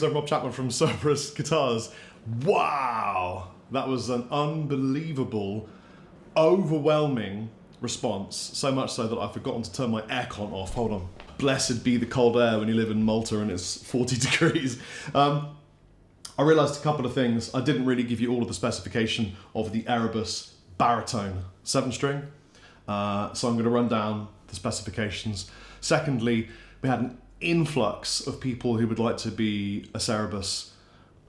Greetings, I'm Rob Chapman from Cerberus Guitars. Wow! That was an unbelievable, overwhelming response. So much so that I've forgotten to turn my aircon off. Hold on. Blessed be the cold air when you live in Malta and it's 40 degrees. I realised a couple of things. I didn't really give you all of the specification of the Erebus baritone 7-string. So I'm going to run down the specifications. Secondly, we had an influx of people who would like to be a Cerebus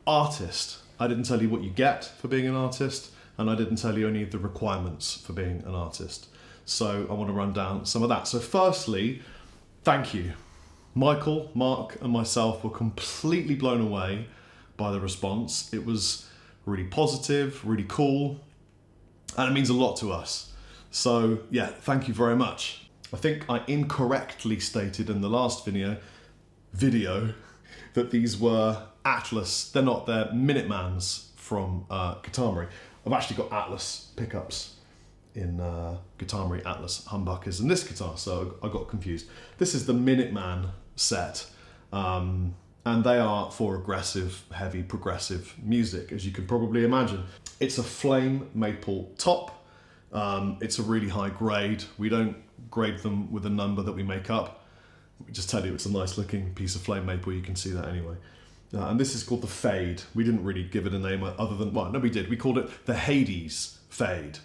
artist. I didn't tell you what you get for being an artist, and I didn't tell you any of the requirements for being an artist. So I want to run down some of that. So firstly, thank you. Michael, Mark, and myself were completely blown away by the response. It was really positive, really cool, and it means a lot to us. So yeah, thank you very much. I think I incorrectly stated in the last video that these were Atlas. They're not, they're Minutemans from Guitarmery. I've actually got Atlas pickups in Guitarmery Atlas humbuckers in this guitar, so I got confused. This is the Minuteman set, and they are for aggressive, heavy, progressive music, as you can probably imagine. It's a flame maple top. It's a really high grade. We don't grade them with a number that we make up. We just tell you it's a nice looking piece of flame maple. You can see that anyway. And this is called the Fade. We didn't really give it a name other than, well, no, we did. We called it the Hades Fade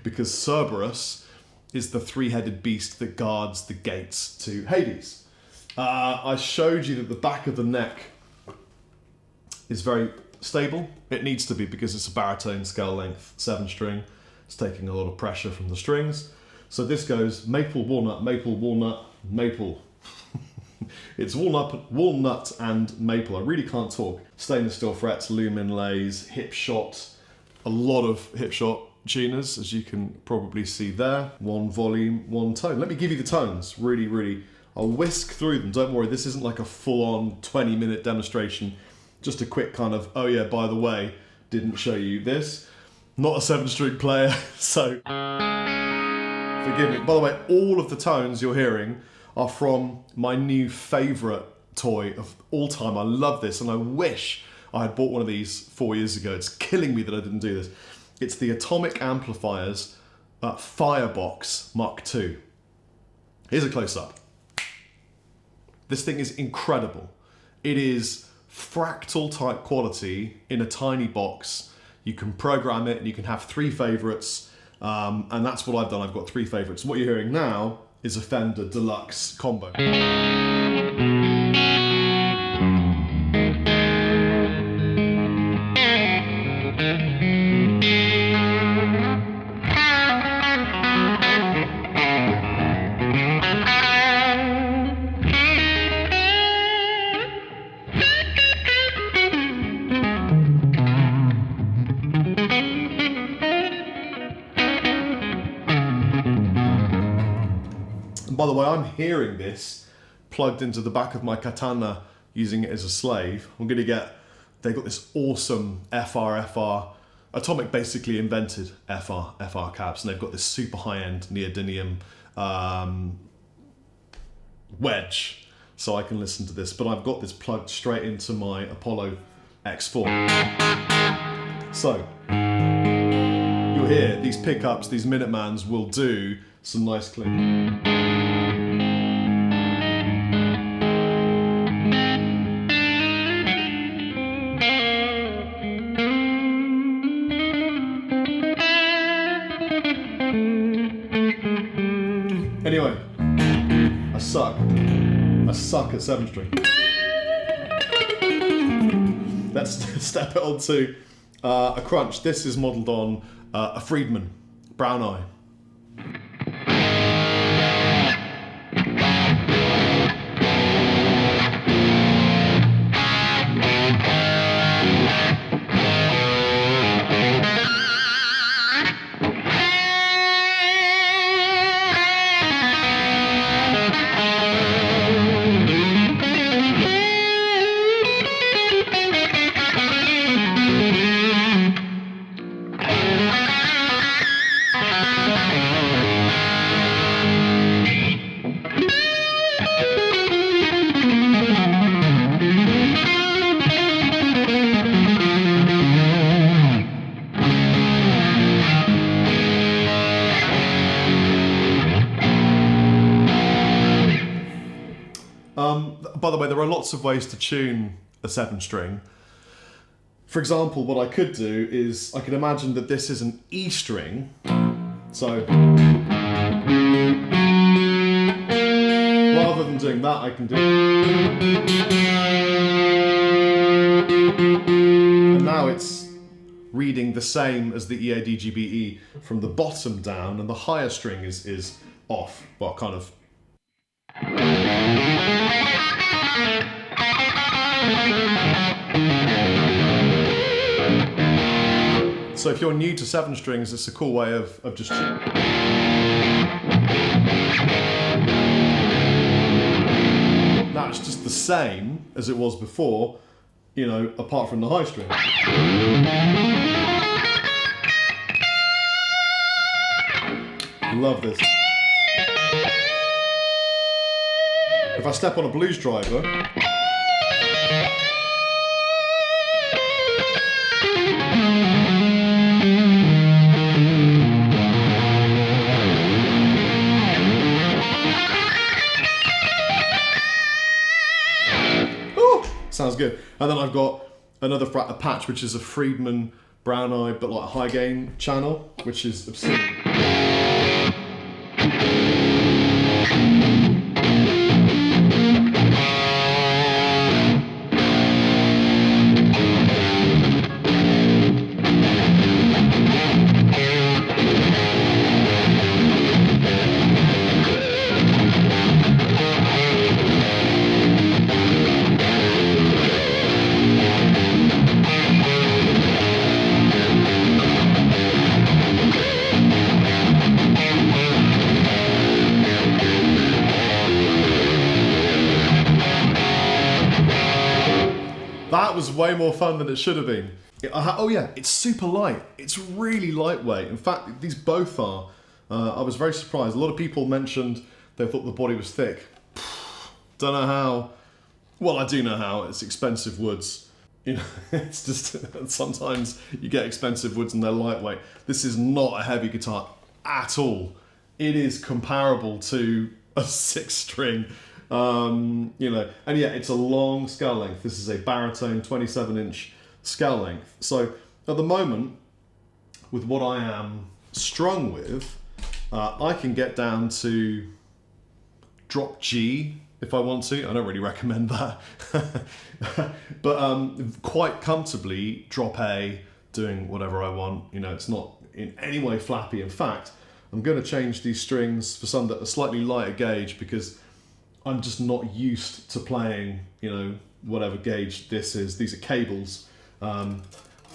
because Cerberus is the three-headed beast that guards the gates to Hades. I showed you that the back of the neck is very stable. It needs to be because it's a baritone scale length 7-string. It's taking a lot of pressure from the strings. So this goes maple, walnut, maple, walnut, maple. It's walnut and maple. I really can't talk. Stainless steel frets, loom inlays, hip shot. A lot of hip shot tuners, as you can probably see there. One volume, one tone. Let me give you the tones. Really, I'll whisk through them. Don't worry, this isn't like a full-on 20-minute demonstration. Just a quick kind of, oh yeah, by the way, didn't show you this. Not a 7-string player, so forgive me. By the way, all of the tones you're hearing are from my new favourite toy of all time. I love this, and I wish I had bought one of these 4 years ago. It's killing me that I didn't do this. It's the Atomic Amplifiers Firebox Mark II. Here's a close-up. This thing is incredible. It is fractal type quality in a tiny box. You can program it and you can have 3 favourites, and that's what I've done. I've got 3 favourites. What you're hearing now is a Fender Deluxe combo. By the way, I'm hearing this plugged into the back of my Katana using it as a slave. I'm going to get, they've got this awesome FR. Atomic basically invented FR cabs, and they've got this super high-end neodymium wedge, so I can listen to this. But I've got this plugged straight into my Apollo X4. So, you'll hear these pickups, these Minutemans will do some nice clicking. Anyway, I suck at 7-string. Let's step it on to a crunch. This is modelled on a Friedman Brown Eye. there are lots of ways to tune a 7-string. For example, what I could do is I could imagine that this is an E string. So rather than doing that, I can do. And now it's reading the same as the EADGBE from the bottom down, and the higher string is off. Well, kind of. So if you're new to 7 strings, it's a cool way of just... Now it's just the same as it was before, you know, apart from the high string. Love this. If I step on a blues driver, sounds good. And then I've got another a patch, which is a Friedman brown eye, but like a high gain channel, which is obscene. That was way more fun than it should have been. Oh yeah, it's super light. It's really lightweight. In fact, these both are. I was very surprised. A lot of people mentioned they thought the body was thick. Don't know how. Well, I do know how. It's expensive woods. You know, it's just sometimes you get expensive woods and they're lightweight. This is not a heavy guitar at all. It is comparable to a 6-string. You know, and yeah, it's a long scale length. This is a baritone 27-inch scale length. So at the moment, with what I am strung with, I can get down to drop G if I want to. I don't really recommend that, but quite comfortably drop A, doing whatever I want. You know, it's not in any way flappy. In fact, I'm going to change these strings for some that are slightly lighter gauge because I'm just not used to playing, you know, whatever gauge this is. These are cables, and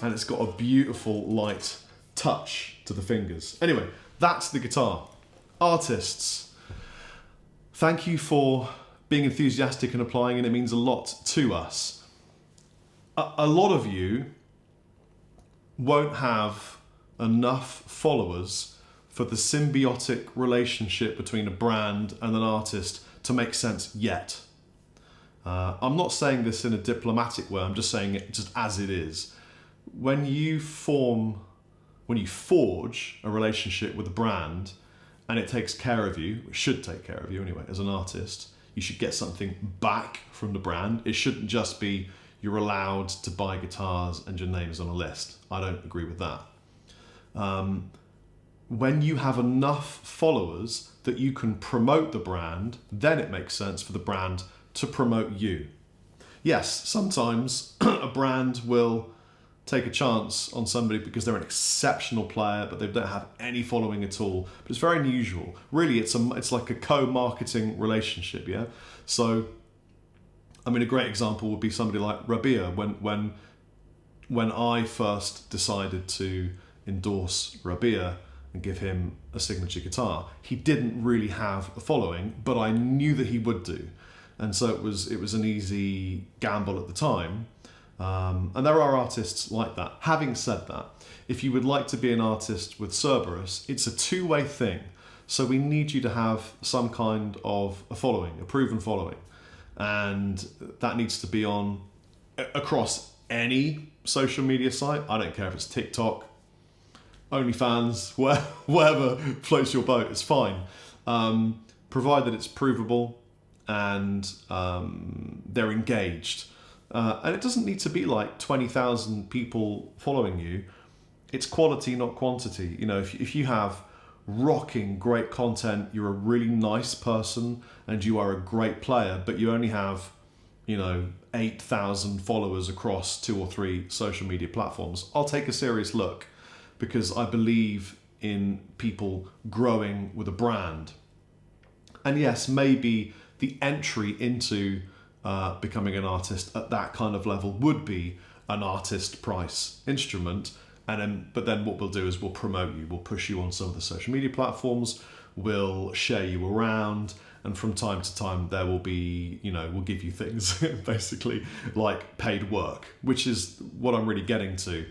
it's got a beautiful light touch to the fingers. Anyway, that's the guitar. Artists, thank you for being enthusiastic and applying, and it means a lot to us. A lot of you won't have enough followers for the symbiotic relationship between a brand and an artist to make sense yet. I'm not saying this in a diplomatic way, I'm just saying it just as it is. When you forge a relationship with a brand and it takes care of you, it should take care of you anyway, as an artist, you should get something back from the brand. It shouldn't just be you're allowed to buy guitars and your name is on a list. I don't agree with that. When you have enough followers that you can promote the brand, then it makes sense for the brand to promote you. Yes, sometimes a brand will take a chance on somebody because they're an exceptional player, but they don't have any following at all. But it's very unusual. Really, it's like a co-marketing relationship, yeah? So, I mean, a great example would be somebody like Rabia. When I first decided to endorse Rabia and give him a signature guitar, he didn't really have a following, but I knew that he would do. And so it was an easy gamble at the time. And there are artists like that. Having said that, if you would like to be an artist with Cerberus, it's a two-way thing. So we need you to have some kind of a following, a proven following. And that needs to be on across any social media site. I don't care if it's TikTok, OnlyFans, wherever floats your boat, it's fine. Provided it's provable and they're engaged. And it doesn't need to be like 20,000 people following you. It's quality, not quantity. You know, if you have rocking great content, you're a really nice person and you are a great player, but you only have, 8,000 followers across 2 or 3 social media platforms, I'll take a serious look, because I believe in people growing with a brand. And yes, maybe the entry into becoming an artist at that kind of level would be an artist price instrument. But then what we'll do is we'll promote you, we'll push you on some of the social media platforms, we'll share you around, and from time to time there will be, we'll give you things basically like paid work, which is what I'm really getting to.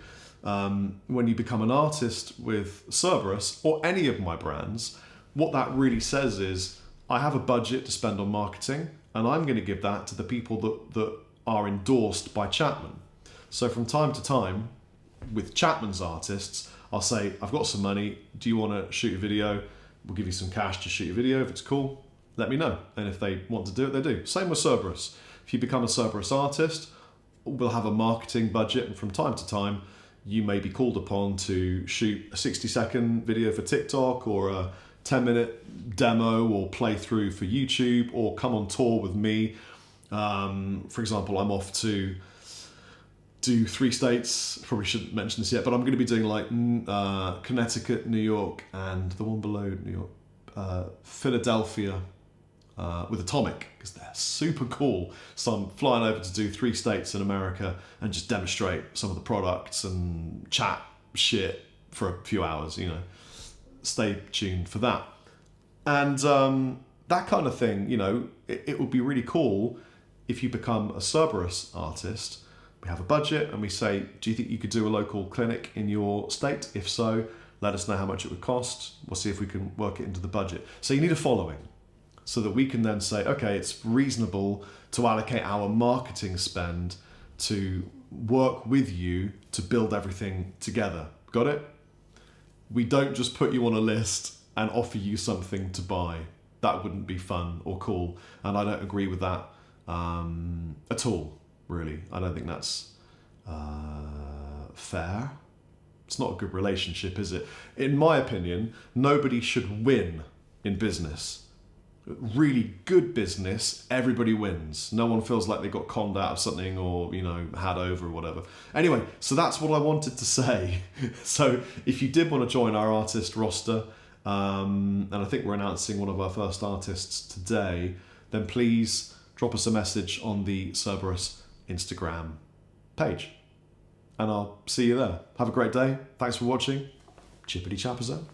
When you become an artist with Cerberus or any of my brands, what that really says is I have a budget to spend on marketing, and I'm going to give that to the people that are endorsed by Chapman. So from time to time, with Chapman's artists, I'll say, I've got some money, do you want to shoot a video? We'll give you some cash to shoot a video. If it's cool, let me know. And if they want to do it, they do. Same with Cerberus. If you become a Cerberus artist, we'll have a marketing budget, and from time to time, you may be called upon to shoot a 60-second video for TikTok, or a 10-minute demo or playthrough for YouTube, or come on tour with me. For example, I'm off to do 3 states. Probably shouldn't mention this yet, but I'm going to be doing like Connecticut, New York, and the one below New York, Philadelphia, with Atomic, because they're super cool. So I'm flying over to do 3 states in America and just demonstrate some of the products and chat shit for a few hours, Stay tuned for that. And that kind of thing, it would be really cool if you become a Cerberus artist. We have a budget and we say, do you think you could do a local clinic in your state? If so, let us know how much it would cost. We'll see if we can work it into the budget. So you need a following, so that we can then say, okay, it's reasonable to allocate our marketing spend to work with you to build everything together. Got it? We don't just put you on a list and offer you something to buy. That wouldn't be fun or cool. And I don't agree with that at all, really. I don't think that's fair. It's not a good relationship, is it? In my opinion, nobody should win in business. Really good business, everybody wins. No one feels like they got conned out of something, or had over or whatever. Anyway, so that's what I wanted to say. So if you did want to join our artist roster, and I think we're announcing one of our first artists today, then please drop us a message on the Cerberus Instagram page, and I'll see you there. Have a great day. Thanks for watching. Chippity Chapazone.